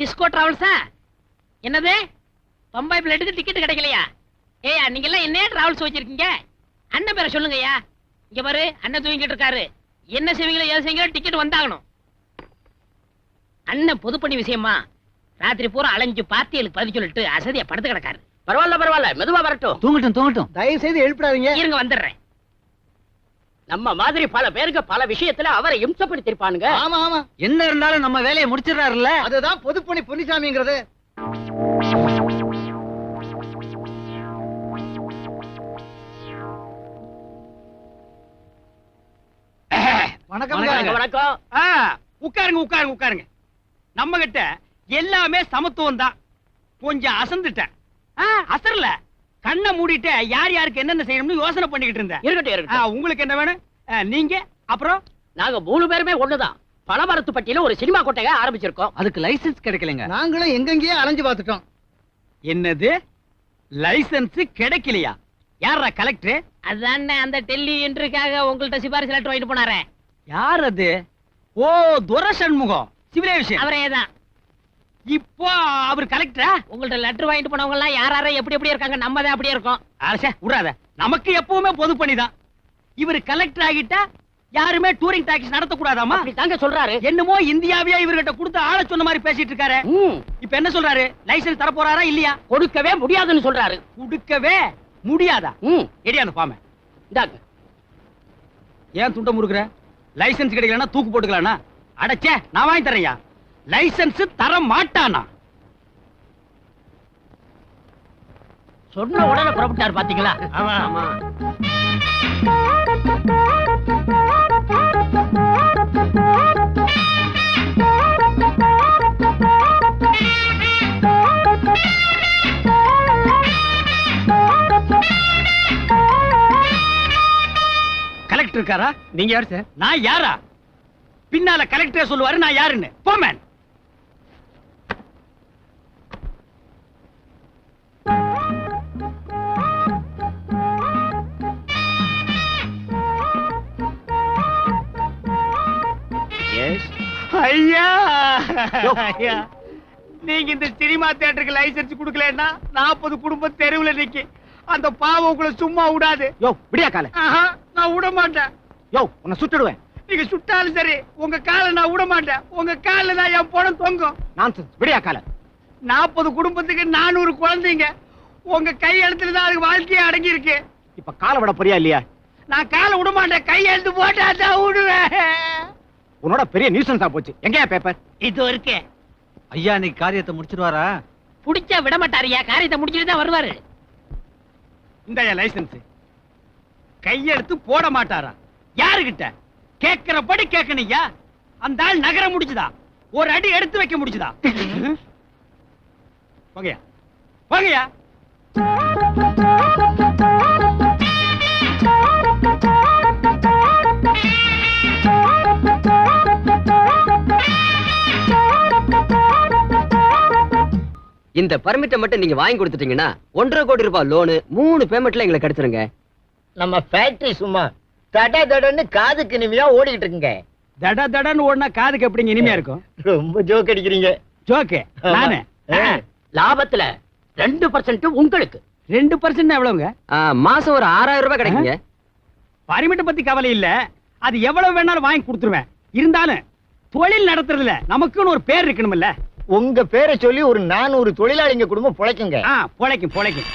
Disco டிராவல்ஸா? என்னது, பம்பாய் பிளேட்டுக்கு ticket கிடைக்கலையா? ஏயா நீங்க எல்லாம் என்ன டிராவல்ஸ் வச்சிருக்கீங்க? அண்ணன் பேரை சொல்லுங்கய்யா. இங்க பாரு, அண்ணன் தூங்கிட்டு இருக்காரு. என்ன செய்வீங்களோ ஏது செய்வீங்களோ டிக்கெட் வந்தாகணும். அண்ணன் பொதுப்பணி விஷயமா ராத்திரி பூரா அலைஞ்சு பார்ட்டிகளுக்கு பதில் சொல்லிட்டு அசதியா படுத்து கிடக்காரு. பரவாயில்ல மெதுவா வரட்டும். தூங்கட்டும். தயவு செய்து எழுப்பிடாதீங்க. இருங்க வந்துடுறேன். நம்ம மாதிரி பல பேருக்கு பல விஷயத்துல அவரை இம்சப்படுத்திருப்பானுங்க. ஆமா. என்ன இருந்தாலும் நம்ம வேலையை முடிச்சிடறாருல்ல. அதுதான் பொதுப்பணி பொன்னிசாமிங்கிறது. வணக்கம். வணக்கம். உட்காருங்க. நம்ம கிட்ட எல்லாமே சமத்துவம் தான். கொஞ்சம் அசந்துட்டேன். அசரல, கண்ணை மூடிட்டு யார் யாருக்கு என்னென்ன செய்யணும்னு யோசனை பண்ணிக்கிட்டு இருந்தேன். இருக்கட்டும். உங்களுக்கு என்ன வேணும்? நீங்க அப்புறம் நாங்க 3 பேருமே ஒண்ணுதான். பழமரத்துப்பட்டியில ஒரு சினிமா கொட்டையை ஆரம்பிச்சிருக்கோம். அதுக்கு லைசென்ஸ் கிடைக்கலங்க. நாங்களும் எங்கெங்கேயே அலைஞ்சு பார்த்துட்டோம். என்னது, லைசென்ஸ் கிடைக்கலையா? யாரா கலெக்டர்? அதான் அந்த டெல்லி இன்டர்வியூக்காக உங்கள்ட்ட சிபாரிசு லெட்டர் வாங்கிட்டு போனாரே. யார் அது? ஓ, துரசண்முகம், சிவிலேஷன். அவரே தான். இப்போ அவர் கலெக்டரா? உங்கள்ட்ட லெட்டர் வாங்கிட்டு போனவங்க எல்லாம் யாரார எப்படி இருக்காங்க, நம்ம தான் அப்படியே இருக்கோம். அரசே விடாத, நமக்கு எப்பவுமே பொது பணிதான். இவர் கலெக்டர் ஆகிட்டா யாருமே டூரிங் டாக்ஸி நடத்த கூடாதாமா? தாங்க சொல்றாரு. என்னமோ இந்தியாவியா இவர்கிட்ட கொடுத்து ஆள சொன்ன மாதிரி பேசிட்டு இருக்காரு. இப்ப என்ன சொல்றாரு? லைசென்ஸ் தர போறாரா இல்லையா? கொடுக்கவே முடியாதுன்னு சொல்றாரு. கொடுக்கவே முடியாதா? எடியா அந்த பாம இந்தாங்க. ஏன் துண்ட முறுக்குற? லைசென்ஸ் கிடைக்கலன்னா தூக்கு போட்டுக்கலானா? அடச்சே, நான் வாங்கி தரேன்யா. லைசென்ஸ் தர மாட்டானா? சொன்ன உடனே புறப்பட்டார் பாத்தீங்களா? ஆமா. கலெக்டர் இருக்காரா? நீங்க யார் சார்? நான் யாரா? பின்னால கலெக்டரே சொல்லுவாரு நான் யாருன்னு. போமேன். ஐயா, நீங்க இந்த சினிமா தியேட்டருக்கு லைசென்ஸ் கொடுக்கலன்னா 40 குடும்பம் தெருவுல நிக்கி. அந்த பாவம் உங்களை சும்மா விடாது. விடியா கால. நான் விட மாட்டேன். உன்னை சுட்டுடுவேன். நீங்க சுட்டாலும் சரி, உங்க காலை நான் விட மாட்டேன். உங்க கால தான் என் பணம் தொங்கும். விடியா கால. 40 குடும்பத்துக்கு 400 குழந்தைங்க. உங்க கையெழுத்துல தான் அதுக்கு வாழ்க்கையே அடங்கி இருக்கு. இப்ப காலை விட போறியா இல்லையா? நான் காலை விட மாட்டேன். கையெழுத்து போட்டா தான் விடுவேன். உன்னோட பெரிய நியூசன்ஸா போச்சு. எங்கயா பேப்பர்? இது இருக்கு. ஐயா இன்னைக்கு காரியத்தை முடிச்சிடுவாரா? புடிச்சா விட மாட்டாரியா. காரியத்தை முடிச்சிட்டு தான் வருவாரு. இந்த லைசென்ஸ் கையெழுத்து போட மாட்டாரா? யாருகிட்ட? கேட்கிறபடி கேட்கணையா. அந்த ஆள் நகர முடிச்சுதா? ஒரு அடி எடுத்து வைக்க முடிச்சுதா? வாங்கயா. இந்த பர்மிட்டை மட்டும் நீங்க வாங்கி கொடுத்துட்டீங்கன்னா 1.5 கோடி ரூபாய் லோனு 3 பேமெண்ட்ல எங்களுக்கு கிடைச்சிருங்க. நம்ம ஃபேக்டரி சும்மா தடன்னு காதுக்கு இனிமையா ஓடிக்கிட்டு இருக்குங்க. தடன்னு ஓடினா காதுக்கு எப்படிங்க இனிமையா இருக்கும்? ரொம்ப ஜோக் அடிக்கிறீங்க. ஜோக்கு நானு. லாபத்துல 2% உங்களுக்கு. 2% எவ்வளவுங்க? மாசம் ஒரு 6000 ரூபாய் கிடைக்குங்க. பர்மிட்டை பத்தி கவலை இல்ல. அது எவ்வளவு வேணாலும் வாங்கி கொடுத்துருவேன். இருந்தாலும் தொழில் நடத்துறதுல நமக்குன்னு ஒரு பேர் இருக்கணும்ல. உங்க பேரை சொல்லி ஒரு 400 தொழிலாளிங்க குடும்பம் பொழைக்குங்க. பொழைக்கும்.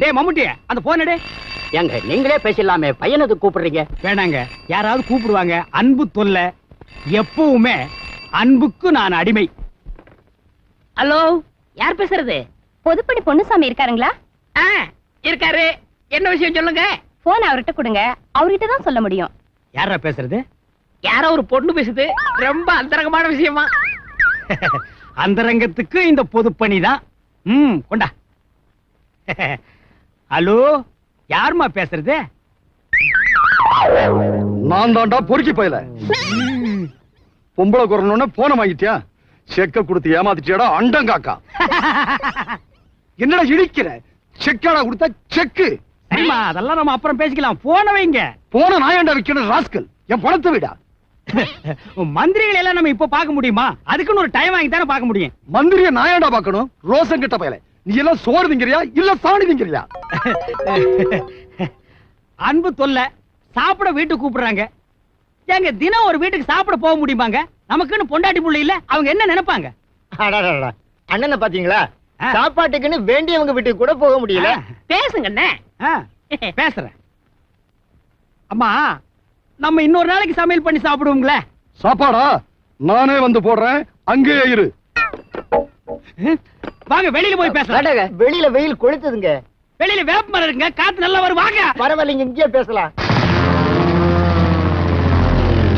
டேய் மம்முட்டி, அந்த போன் எடு. ஏங்க நீங்களே பேசலாமே, பையனுக்கு கூப்பிடுறீங்க? வேணாங்க, யாராவது கூப்பிடுவாங்க. அன்பு தொல்லை. எப்பவுமே அன்புக்கு நான் அடிமை. ஹலோ, யார் பேசுறது? பொதுப்பணி பொன்னுசாமி இருக்காருங்களா? இருக்காரு. என்ன விஷயம் சொல்லுங்க. போன் அவர்கிட்ட கொடுங்க. அவர்கிட்ட தான் சொல்ல முடியும். யாரா பேசுறது? யாரோ ஒரு பொண்ணு பேசுது. ரொம்ப அந்தரங்கமான விஷயமா. அந்தரங்கத்துக்கு இந்த பொதுப்பணிதான். கொண்டா. ஹலோ, யாருமா பேசுறது? நான் தாண்டா பொறுக்கி போயல. பொம்பளை குறனோன்னு போன வாங்கிட்டியா? செக்க கொடுத்து ஏமாத்திட்டியாடா அண்டங்காக்கா. என்னடா இடிக்கிற? செக்காடா கொடுத்தா செக்கு. சரிமா, அதெல்லாம் நம்ம அப்புறம் பேசிக்கலாம். போன வைங்க. போன நாயாண்டா விக்கணும் ராஸ்கல். என் பணத்தை விடா. மந்திரிகளை எல்லாம் நம்ம இப்ப பார்க்க முடியுமா? அதுக்குன்னு ஒரு டைம் வாங்கி தானே பார்க்க முடியும். மந்திரிய நாயாண்டா பாக்கணும்? ரோசம் கிட்ட பயல, நீ எல்லாம் சோறு திங்கிறியா இல்ல சாணி திங்கிறியா? அன்பு தொல்லை, சாப்பிட வீட்டுக்கு கூப்பிடுறாங்க. ஏங்க தினம் ஒரு வீட்டுக்கு சாப்பிட போக முடியுமாங்க? நமக்குன்னு பொண்டாட்டி புள்ள இல்ல, அவங்க என்ன நினைப்பாங்க? அடடடடா. அண்ணனை பாத்தீங்களா? ஆ. சாப்பாட்டுக்குன்னு வேண்டியவங்க வீட்டுக்கு கூட போக முடியல. பேசுங்க அண்ணே. ஆ, பேசுறேன். அம்மா, நம்ம இன்னொரு நாளைக்கு சமையல் பண்ணி சாப்பிடுவோங்களே. சாப்பாடா? நானே வந்து போடுறேன், அங்கேயே இரு. வாங்க வெளியில போய் பேசலாம். வாடகை. வெளியில வெயில் கொளுத்துதுங்க. வெளியில வேப்ப மரம் இருக்குங்க, காத்து நல்லா வரும். வாங்க. பரவாயில்லைங்க, இங்கேயே பேசலாம்.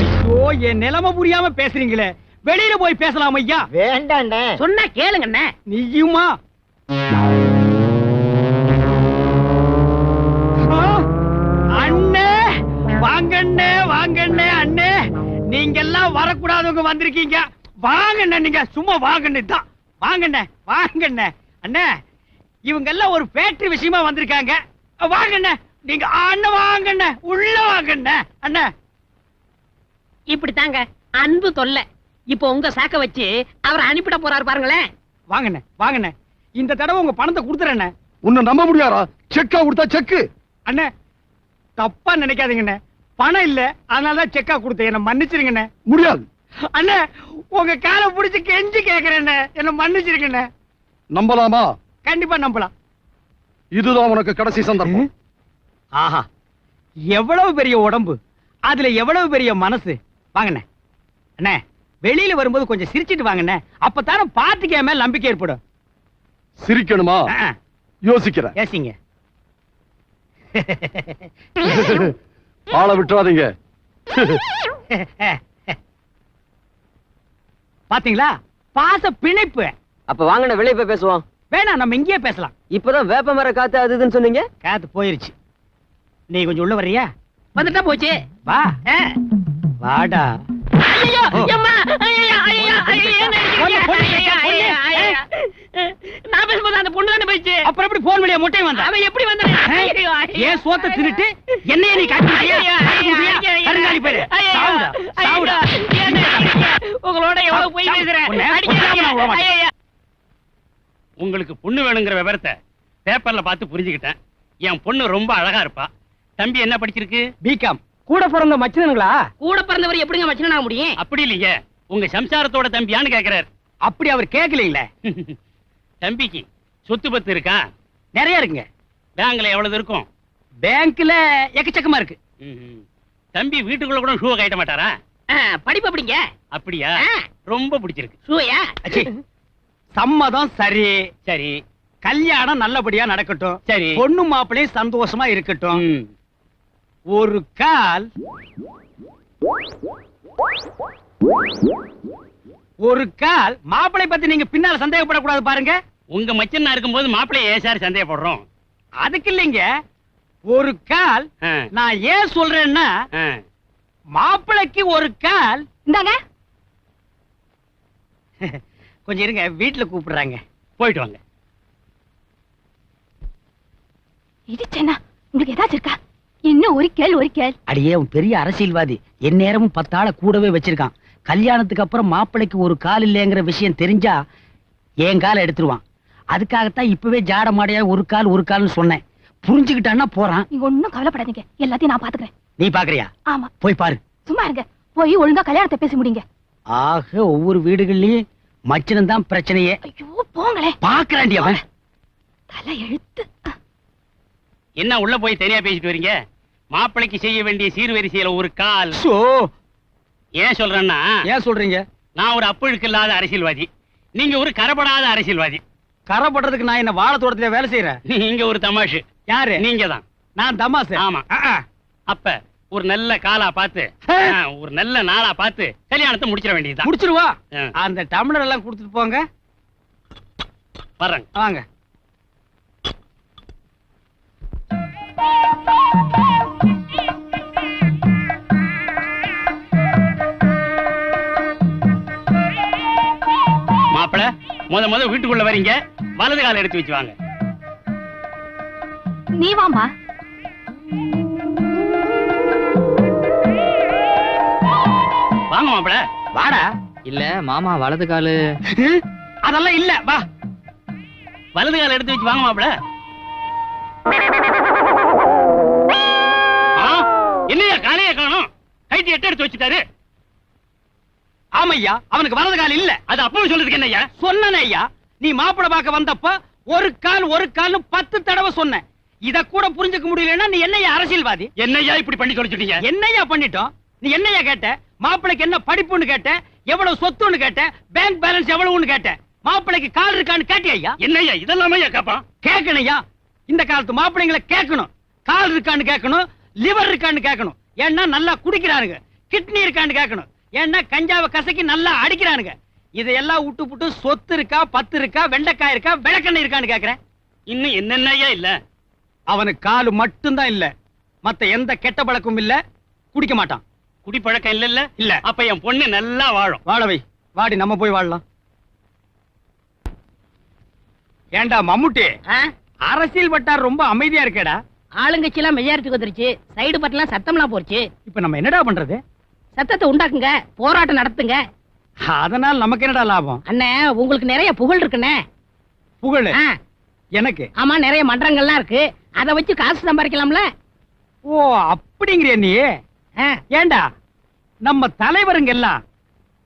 ஐயோ, என் நிலைமை புரியாம பேசுறீங்களே. வெளியில போய் பேசலாம் ஐயா. வேண்டாண்ணே. சொன்னா கேளுங்க அண்ணே. நீயுமா? அண்ணே வாங்கண்ணே, வாங்கண்ணே. அண்ணே, நீங்க எல்லாம் வரக்கூடாதவங்க வந்திருக்கீங்க. வாங்கண்ணே, நீங்க சும்மா வாங்கண்ணே தான். வாங்கண்ணே, வாங்கண்ணே. அண்ணே, இவங்க எல்லாம் ஒரு ஃபேக்டரி விஷயமா வந்திருக்காங்க. வாங்கண்ணே, நீங்க அண்ணன் வாங்கண்ணே, உள்ள வாங்கண்ணே. அண்ணே, இப்படி தாங்க அன்பு தொல்லை. இப்போ உங்க சாக்க வச்சு அவரை அனுப்பிட போறாரு பாருங்களேன். வாங்கண்ணே, வாங்கண்ணே. இந்த தடவை உங்க பணத்தை கொடுத்துறேண்ணே. உன்னை நம்ப முடியாதா? செக்கா கொடுத்தா செக்கு. அண்ணே, தப்பா நினைக்காதீங்கண்ணே. பணம் இல்ல, அதனாலதான் செக்கா கொடுத்தேன். என்ன மன்னிச்சிருங்கண்ணே. முடியாது. அண்ணே, உங்க காலை பிடிச்சு கெஞ்சி கேக்குறேண்ணே. என்ன மன்னிச்சிருங்கண்ணே. நம்பலாமா? கண்டிப்பா நம்பலாம். இதுதான் உனக்கு கடைசி சந்தர்ப்பம். ஆஹா, எவ்வளவு பெரிய உடம்பு, அதுல எவ்வளவு பெரிய மனசு. வாங்கண்ணே. அண்ணே, வெளியில வரும்போது கொஞ்சம் சிரிச்சிட்டு வாங்கண்ணே. அப்பதானே பாத்துக்கே மேல நம்பிக்கை ஏற்படும். சிரிக்கணுமா? யோசிக்கிறேன். ஏசிங்க. ஆளை விட்டுறாதீங்க. பாத்தீங்களா, பாச பிணைப்பு. அப்ப வாங்கண்ணே வெளியே போய் பேசுவோம். வேணாம், நம்ம இங்கேயே பேசலாம். இப்பதான் வேப்ப மர காத்து அது இதுன்னு சொன்னீங்க. காத்து போயிருச்சு. நீ கொஞ்சம் உள்ள வர்றியா? வந்துட்டா போச்சு. வா. வாடா. ஐயோ, அம்மா, ஐயோ, ஐயோ, ஐயோ, என்ன அடிக்கிறீங்க? ஐயோ, ஐயோ, ஐயோ. நான் பேசும்போது அந்த பொண்ணு தானே போயிடுச்சு. அப்புறம் எப்படி போன் வழியா மொட்டை வந்தா? அவன் எப்படி வந்தான்? ஐயோ, ஐயோ. ஏன் சோத்த தின்னுட்டு என்னைய நீ காட்டுறியா? கருங்காலி பேரு. சாவுடா, சாவுடா. உங்களோட எவ்வளவு போய் பேசுறேன். உங்களுக்கு பொண்ணு வேணுங்கிற விவரத்தை பேப்பர்ல பார்த்து புரிஞ்சுக்கிட்டேன். என் பொண்ணு ரொம்ப அழகா இருப்பா. தம்பி என்ன படிச்சிருக்கு? பிகாம். கூட பிறந்த மச்சனுங்களா? கூட பிறந்தவர் எப்படிங்க மச்சனா முடியும்? அப்படி இல்லைங்க, உங்க சம்சாரத்தோட தம்பியான்னு கேக்குறாரு. அப்படி அவர் கேட்கலீங்களே. தம்பிக்கு சொத்து பத்து இருக்கா? நிறைய இருக்குங்க. பேங்க்ல எவ்வளவு இருக்கும்? பேங்க்ல எக்கச்சக்கமா இருக்கு. தம்பி வீட்டுக்குள்ள கூட ஷூ கட்ட மாட்டாரா? படிப்பு அப்படிங்க. அப்படியா? ரொம்ப பிடிச்சிருக்கு. ஷூயா? சம்மதம் சரி சரி. கல்யாணம் நல்லபடியா நடக்கட்டும். சரி. பொண்ணு மாப்பிள்ளையும் சந்தோஷமா இருக்கட்டும். ஒரு கால் மாப்பிளை பத்தி நீங்க பின்னால சந்தேகப்படக்கூடாது பாருங்க. உங்க மச்சனா இருக்கும்போது மாப்பிள்ளை ஏன் சார் சந்தேகப்படுறோம்? அதுக்கு இல்லைங்க. ஒரு கால் நான் ஏன் சொல்றேன்னா, மாப்பிளைக்கு ஒரு கால். இந்தாங்க. கொஞ்சம் இருங்க, வீட்டுல கூப்பிடுறாங்க. போயிட்டு வாங்க. இடிச்சேனா உங்களுக்கு ஏதாச்சும் இருக்கா? இன்னும் ஒரு கேள். அடியே, உன் பெரிய அரசியல்வாதி எந்நேரமும் 10 ஆளை கூடவே வச்சிருக்கான். கல்யாணத்துக்கு அப்புறம் மாப்பிள்ளைக்கு ஒரு கால் இல்லைங்கிற விஷயம் தெரிஞ்சா என் காலை எடுத்துருவான். அதுக்காகத்தான் இப்பவே ஜாட மாடையா ஒரு கால்னு சொன்னேன். புரிஞ்சுக்கிட்டான்னா போறான். நீங்க ஒண்ணும் கவலைப்படாதீங்க, எல்லாத்தையும் நான் பாத்துக்கிறேன். நீ பாக்குறியா? ஆமா. போய் பாரு. சும்மா இருங்க, போய் ஒழுங்கா கல்யாணத்தை பேசி முடிங்க. ஆக ஒவ்வொரு வீடுகள்லயும் மச்சனம் தான் பிரச்சனையே. ஐயோ போங்களே. பாக்குறாண்டி அவன் தலை எழுத்து. என்ன உள்ள போய் தனியா பேசிட்டு வரீங்க? மாப்பிளைக்கு செய்ய வேண்டிய சீர்வரிசையில ஒரு கால். ஏன் சொல்றேன்னா, ஏன் சொல்றீங்க? நான் ஒரு அப்புழுக்கு இல்லாத அரசியல்வாதி, நீங்க ஒரு கரப்படாத அரசியல்வாதி. கரப்படுறதுக்கு நான் என்ன வாழை தோட்டத்துல வேலை செய்யறேன்? நீங்க ஒரு தமாஷு. யாரு? நீங்க தான். நான் தமாஷு. ஆமா. அப்ப ஒரு நல்ல காலா பார்த்து, ஒரு நல்ல நாளா பார்த்து கல்யாணத்தை முடிச்சிட வேண்டியதுதான். முடிச்சிருவா. அந்த டம்ளர் எல்லாம் கொடுத்துட்டு போங்க. வர்றேங்க. வாங்க. மாப்பிள, முத வீட்டுக்குள்ள வரீங்க, வலது கால எடுத்து வச்சு வாங்க. நீ வாமா. மாப்பிள. வாடா. இல்ல மாமா வலது காலு. அதெல்லாம் இல்ல, வா. வலது கால எடுத்து வச்சு வாங்க மாப்பிள. என்னையா காலையே காணும்? கைட்டு எட்டு எடுத்து வச்சுட்டாரு. ஆமையா, அவனுக்கு வலது கால் இல்ல. அது அப்பவே சொல்றதுக்கு என்னய்யா? சொன்னனே ஐயா, நீ மாப்பிள பார்க்க வந்தப்ப ஒரு கால் 10 தடவை சொன்ன. இத கூட புரிஞ்சுக்க முடியலன்னா நீ என்னையா அரசியல்வாதி? என்னய்யா இப்படி பண்ணி சொல்லிட்டீங்க? என்னையா பண்ணிட்டோம்? நீ என்னையா கேட்ட? மாப்பிளைக்கு என்ன படிப்புன்னு கேட்ட, எவ்வளவு சொத்துன்னு கேட்ட, பேங்க் பேலன்ஸ் எவ்வளவுன்னு கேட்ட, மாப்பிளைக்கு கால் இருக்கான்னு கேட்டியா? என்னய்யா இதெல்லாமே கேப்பான்? கேட்கணையா? இந்த காலத்து மாப்பிள்ளைங்களை கேட்கணும். கால் இருக்கான்னு கேட்கணும், லிவர் இருக்கான்னு கேட்கணும். ஏன்னா நல்லா குடிக்கிறானுங்க. கிட்னி இருக்கான்னு கேட்கணும். ஏன்னா கஞ்சாவை கசக்கி நல்லா அடிக்கிறானுங்க. இதையெல்லாம் விட்டு புட்டு சொத்து இருக்கா, 10 இருக்கா, வெண்டைக்காய் இருக்கா, விளக்கெண்ணெய் இருக்கான்னு கேக்குறேன். இன்னும் என்னென்னயா இல்ல? அவனுக்கு காலு மட்டும்தான் இல்ல, மத்த எந்த கெட்ட பழக்கமும் இல்ல. குடிக்க மாட்டான். குடிப்பழக்கம் இல்ல? இல்ல. அப்ப என் பொண்ணு நல்லா வாழும். வாழவை, வாடி நம்ம போய் வாழலாம். ஏண்டா மம்முட்டி, அரசியல் வட்டார் ரொம்ப அமைதியா இருக்கேடா. ஆளுங்கட்சி எல்லாம் மெஜாரிட்டிக்கு வந்துருச்சு. சைடு பட்டெல்லாம் சத்தம்லாம் போச்சு. இப்ப நம்ம என்னடா பண்றது? சத்தத்தை உண்டாக்குங்க, போராட்டம் நடத்துங்க. அதனால நமக்கு என்னடா லாபம்? அண்ணே, உங்களுக்கு நிறைய புகழ் இருக்குண்ணே. புகழ் எனக்கு? ஆமா, நிறைய மன்றங்கள்லாம் இருக்கு. அதை வச்சு காசு சம்பாதிக்கலாம்ல. ஓ, அப்படிங்கிற நீ? ஏண்டா, நம்ம தலைவருங்க எல்லாம்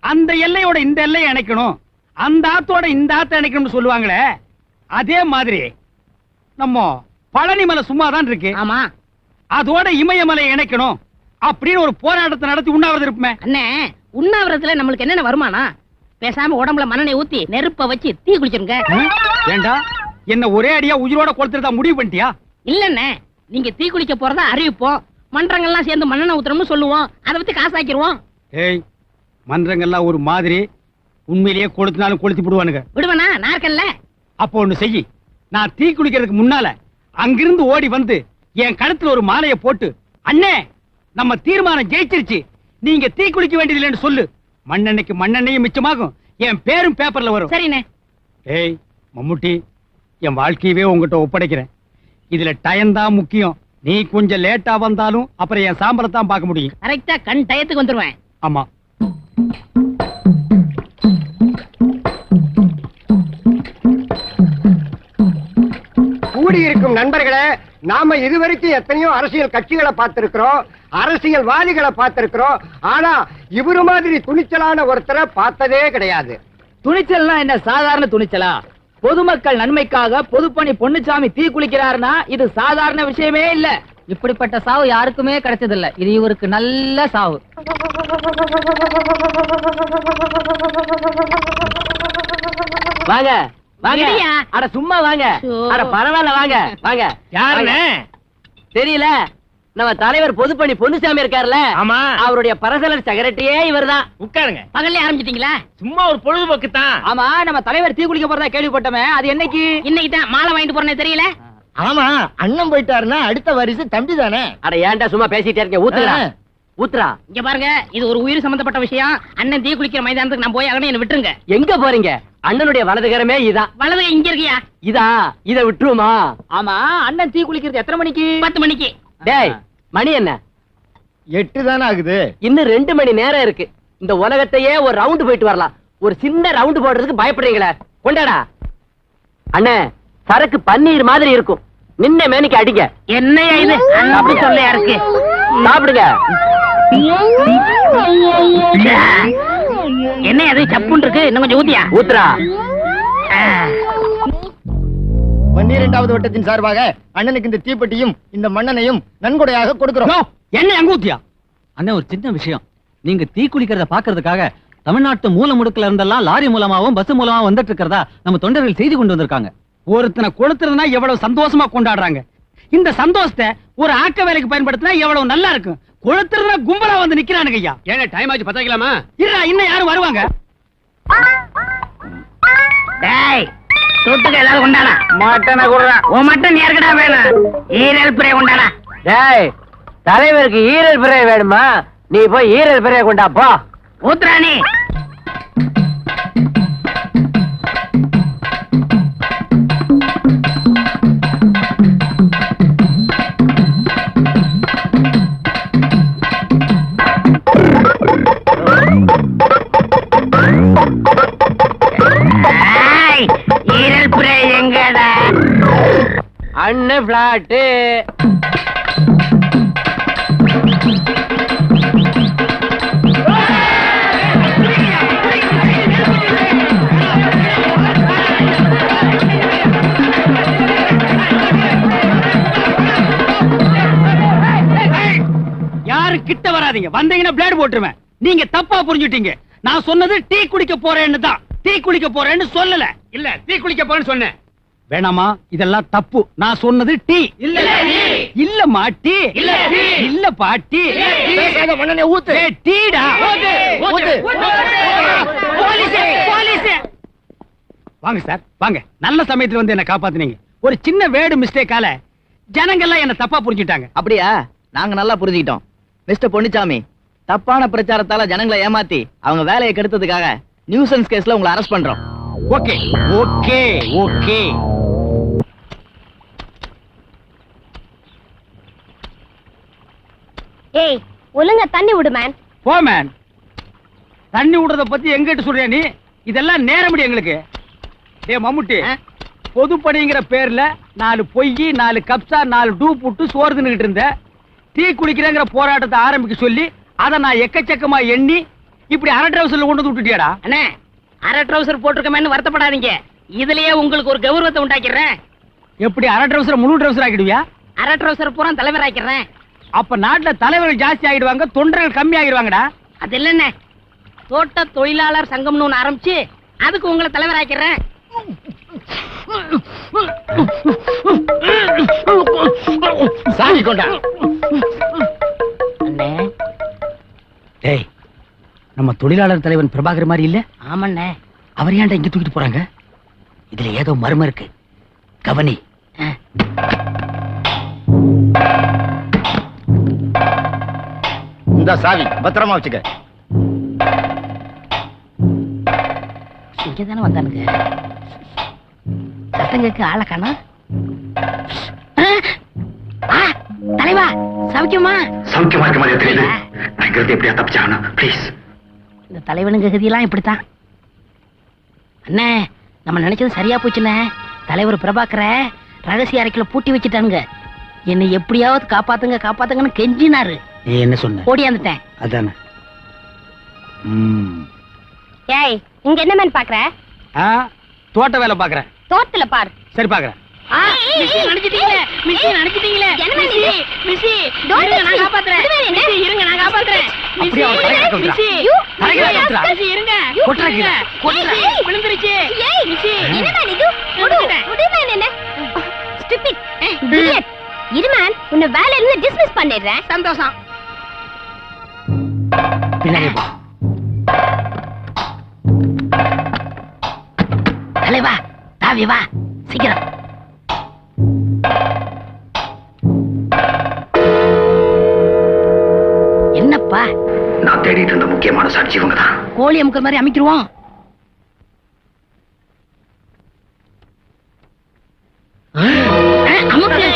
அந்த எல்லையோட இந்த எல்லையை இணைக்கணும், அந்த ஆத்தோட இந்த ஆத்த இணைக்கணும்னு சொல்லுவாங்களே, அதே மாதிரி நம்ம பழனிமலை சும்மாதான் இருக்கு. ஆமா, அதோட இமயமலை இணைக்கணும் அப்படின்னு ஒரு போராட்டத்தை நடத்தி உண்ணாவிரதம் இருப்போமே. அண்ணே, உண்ணாவிரதத்துல நம்மளுக்கு என்னென்ன வருமானம்? பேசாம உடம்புல மண்ணெண்ணெய் ஊத்தி நெருப்ப வச்சு தீ குளிச்சிருங்க. ஏண்டா, என்ன ஒரே அடியா உயிரோட கொடுத்துட்டா முடிவு பண்ணிட்டியா? இல்லண்ணே, நீங்க தீ குளிக்க போறதா அறிவிப்போம். மன்றங்கள்லாம் சேர்ந்து மண்ணெண்ணெய் ஊத்துறோம்னு சொல்லுவோம். அதை வச்சு காசாக்கிடுவோம். ஏய், மன்றங்கள்லாம் ஒரு மாதிரி, உண்மையிலேயே கொளுத்தினாலும் கொளுத்தி விடுவானுங்க. விடுவனா? நான் இருக்கேன்ல. அப்போ ஒண்ணு செய்யி, நான் தீ குளிக்கிறதுக்கு முன்னால அங்கிருந்து ஓடி வந்து என் கழுத்துல ஒரு மாலையை போட்டு, அண்ணே நம்ம தீர்மானம் ஜெயிச்சிருச்சு, நீங்க தீ குளிக்க வேண்டியதில்லைன்னு சொல்லு. மண்ணெண்ணைக்கு மண்ணெண்ணையும் மிச்சமாகும், என் பேரும் பேப்பர்ல வரும். சரிண்ணே. ஏய் மம்முட்டி, என் வாழ்க்கையவே உங்ககிட்ட ஒப்படைக்கிறேன். இதுல டைம் தான் முக்கியம். நீ கொஞ்சம் லேட்டா வந்தாலும் அப்புறம் என் சாம்பலை தான் பார்க்க முடியும். கரெக்டா கண் டயத்துக்கு வந்துருவேன். ஆமா. கூடியிருக்கும் நண்பர்களே, நாம இதுவரைக்கும் எத்தனையோ அரசியல் கட்சிகளை பார்த்திருக்கிறோம், அரசியல்வாதிகளை பார்த்திருக்கிறோம். ஆனா இவரு மாதிரி துணிச்சலான ஒருத்தரை பார்த்ததே கிடையாது. துணிச்சல்னா என்ன சாதாரண துணிச்சலா? பொதுமக்கள் நன்மைக்காக பொதுப்பணி பொன்னுச்சாமி தீ குளிக்கிறாருன்னா இது சாதாரண விஷயமே இல்ல. இப்படிப்பட்ட சாவு யாருக்குமே கிடைச்சதில்ல. இது இவருக்கு நல்ல சாவு. வாங்க வாங்க. இல்லையா? அட சும்மா வாங்க. சோ. அட பரவாயில்ல, வாங்க வாங்க. யாருன்னு தெரியல? நம்ம தலைவர் பொதுப்பணி பொன்னுசாமி இருக்காருல்ல, ஆமா, அவருடைய பர்சனல் செக்ரட்டரியே இவர்தான். உட்காருங்க. பகல்ல ஆரம்பிச்சிட்டீங்களா? சும்மா ஒரு பொழுதுபோக்கு தான். ஆமா, நம்ம தலைவர் தீ குளிக்க போறதா கேள்விப்பட்டோமே, அது என்னைக்கு? இன்னைக்கு தான் மாலை வாங்கிட்டு போறேன்னு தெரியல. ஆமா, அண்ணன் போயிட்டாருன்னா அடுத்த வாரிசு தம்பி தானே. அட ஏன்டா சும்மா பேசிட்டே இருக்க? ஊத்துறா ஊத்துறா. இங்க பாருங்க, இது ஒரு உயிர் சம்பந்தப்பட்ட விஷயம். அண்ணன் தீ குளிக்கிற மைதானத்துக்கு நான் போய் அகனே என்ன விட்டுருங்க. எங்க போறீங்க? அண்ணனுடைய வலதுகரமே இதான். வலது கை இங்க இருக்கியா? இதா? இத விட்டுருமா? ஆமா, அண்ணன் தீ குளிக்கிறது எத்தனை மணிக்கு? 10 மணிக்கு. டேய், மணி என்ன? 8 தானே ஆகுது. இன்னும் 2 மணி நேரம் இருக்கு. இந்த உலகத்தையே ஒரு ரவுண்டு போயிட்டு வரலாம். ஒரு சின்ன ரவுண்டு போடுறதுக்கு பயப்படுறீங்களே? கொண்டாடா. அண்ணே, சரக்கு பன்னீர் மாதிரி இருக்கும். நின்ன மேனிக்கு அடிங்க. என்னையா இது? அப்படி சொல்லையா இருக்கு? சாப்பிடுங்க. என்ன அது சப்புன்னு இருக்கு? இன்னும் கொஞ்சம் ஊத்தியா? ஊத்துறா. 12வது வட்டத்தின் சார்பாக அண்ணனுக்கு இந்த தீப்பெட்டியும் இந்த மண்ணனையும் நன்கொடையாக கொடுக்கிறோம். என்ன அங்க ஊத்தியா? அண்ணே, ஒரு சின்ன விஷயம். நீங்க தீ குளிக்கிறத பாக்குறதுக்காக தமிழ்நாட்டு மூல முடுக்குல இருந்தெல்லாம் லாரி மூலமாவும் பஸ் மூலமாவும் வந்துட்டு இருக்கிறதா நம்ம தொண்டர்கள் செய்தி கொண்டு வந்திருக்காங்க. ஒருத்தனை கொளுத்துறதுனா எவ்வளவு சந்தோஷமா கொண்டாடுறாங்க. இந்த சந்தோஷத்தை ஒரு ஆக்க வேலைக்கு பயன்படுத்தினா எவ்வளவு நல்லா இருக்கும். கொளுத்துறதுனா கும்பலா வந்து நிக்கிறானுங்க. ஐயா, ஏங்க டைம் ஆச்சு, பத்தாக்கலாமா? இல்ல, இன்னும் யாரும் வருவாங்க? டேய், தொட்டுக்க ஏதாவது கொண்டாடா. மட்டனை குடுறா. உன் மட்டன் யாருக்கடா வேணும்? ஈரல் பிரே கொண்டாடா. டேய், தலைவருக்கு ஈரல் பிறை வேணுமா? நீ போய் ஈரல் பிறைய கொண்டா போ. ஊத்துறானி. அண்ணன் பிளாட்டு. யாரு கிட்ட வராதீங்க, வந்தீங்கன்னா பிளேட் போட்டுருவேன். நீங்க தப்பா புரிஞ்சுட்டீங்க. நான் சொன்னது டீ குடிக்க போறேன்னு தான், டீ குடிக்க போறேன்னு சொல்லல. இல்ல டீ குளிக்க போறேன்னு சொன்னேன். வேணாமா, இதெல்லாம் தப்பு. நான் சொன்னது டீ. இல்லம்மா டீ. இல்ல பாட்டி. பேசாத மண்ணெண்ணை ஊத்து. டீடா. ஊத்து. வாங்க சார், வாங்க. நல்ல சமயத்துல வந்து என்ன காப்பாத்துனீங்க. ஒரு சின்ன வேர்டு மிஸ்டேக்கால ஜனங்கள்லாம் என்ன தப்பா புரிஞ்சுட்டாங்க. அப்படியா? நாங்க நல்லா புரிஞ்சுக்கிட்டோம். மிஸ்டர் பொன்னிச்சாமி, தப்பான பிரச்சாரத்தால ஜனங்களை ஏமாத்தி அவங்க வேலையை கெடுத்ததுக்காக நியூசன்ஸ் கேஸ்ல உங்களை அரெஸ்ட் பண்றோம். Okay okay okay. ஏய், ஒழுங்கா தண்ணி விடு மேன். போ மேன். தண்ணி விடுறத பத்தி எங்கிட்ட சொல்றியா நீ? இதெல்லாம் நேரமடி எங்களுக்கு. டேய் மம்முட்டி, பொதுப்பணிங்கிற பேர்ல 4 பொய், 4 கப்சா, 4 டூ புட்டு சோறு தின்னுகிட்டு இருந்த. டீ குடிக்கிறேங்கிற போராட்டத்தை ஆரம்பிக்க சொல்லி அதை நான் எக்கச்சக்கமா எண்ணி இப்படி அரை ட்ரவுசர்ல கொண்டு வந்து விட்டுட்டியாடா. அண்ணே, அரை ட்ரவுசர் போட்டிருக்கமேன்னு வருத்தப்படாதீங்க. இதுலயே உங்களுக்கு ஒரு கௌரவத்தை உண்டாக்கிறேன். எப்படி அரை ட்ரவுசர் முழு ட்ரவுசர் ஆக்கிடுவியா? அரை ட்ரவுசர் பூரா தலைவர் ஆக்கிறேன். அப்ப நாட்டுல தலைவர்கள் ஜாஸ்தி ஆகிடுவாங்க, தொண்டர்கள் கம்மி ஆகிடுவாங்கடா. அது இல்லண்ணே, தோட்ட தொழிலாளர் சங்கம்னு ஒண்ணு ஆரம்பிச்சு அதுக்கு உங்களை தலைவர் ஆக்கிறேன். சாமி கொண்டா. அண்ணே. டேய், நம்ம தொழிலாளர் தலைவன் பிரபாகர் மாதிரி இல்ல? ஆமண்ணே. அவர் ஏன்டா இங்க தூக்கிட்டு போறாங்க? இதுல ஏதோ மர்மம் இருக்கு, கவனி. இந்த சாவி பத்திரமா வச்சுக்க. இங்கதானே வந்தானுங்க. சத்தங்களுக்கு ஆள காணா. தலைவா, சௌக்கியமா? சௌக்கியமா இருக்க மாதிரி தெரியுது. நான் எப்படியா தப்பிச்சாகணும் ப்ளீஸ். இந்த தலைவனுங்க கதியெல்லாம் இப்படித்தான். அண்ணே, நம்ம நினைச்சது சரியா போச்சுண்ணே. தலைவர் பிரபாகர ரகசிய அறைக்குள்ள பூட்டி வச்சுட்டானுங்க. என்னை எப்படியாவது காப்பாத்துங்க காப்பாத்துங்கன்னு கெஞ்சினாரு. நீ என்ன சொன்ன? ஓடியாந்துட்டேன். அதானே. ஏய், இங்க என்ன மேன் பாக்குற? தோட்ட வேலை பாக்குறேன். தோட்டத்துல பார். சரி பாக்குறேன். நினைச்சிட்டீங்களே, நினைச்சிட்டீங்களே. இருங்க, நான் காப்பாத்துறேன். இருங்க, நான் காப்பாத்துறேன். அப்படியே அவன் தலையில கவுத்துறா. தலையில கவுத்துறா. இருங்க, கொட்டுறா கீழே. கொட்டுறா. விழுந்துருச்சு. என்ன மேன் இது? விடு மேன். என்ன ஸ்டூபிட் இடியட். இரு மேன், உன்னை வேலையில இருந்து டிஸ்மிஸ் பண்ணிடுறேன். சந்தோஷம். பின்னாடி போ. தலைவா, தாவி வா சீக்கிரம். என்னப்பா? நான் தேடிட்டு இருந்த முக்கியமான சாட்சி இவங்க தான். கோழி அமுக்கிற மாதிரி அமைக்கிருவோம். அமுக்கு.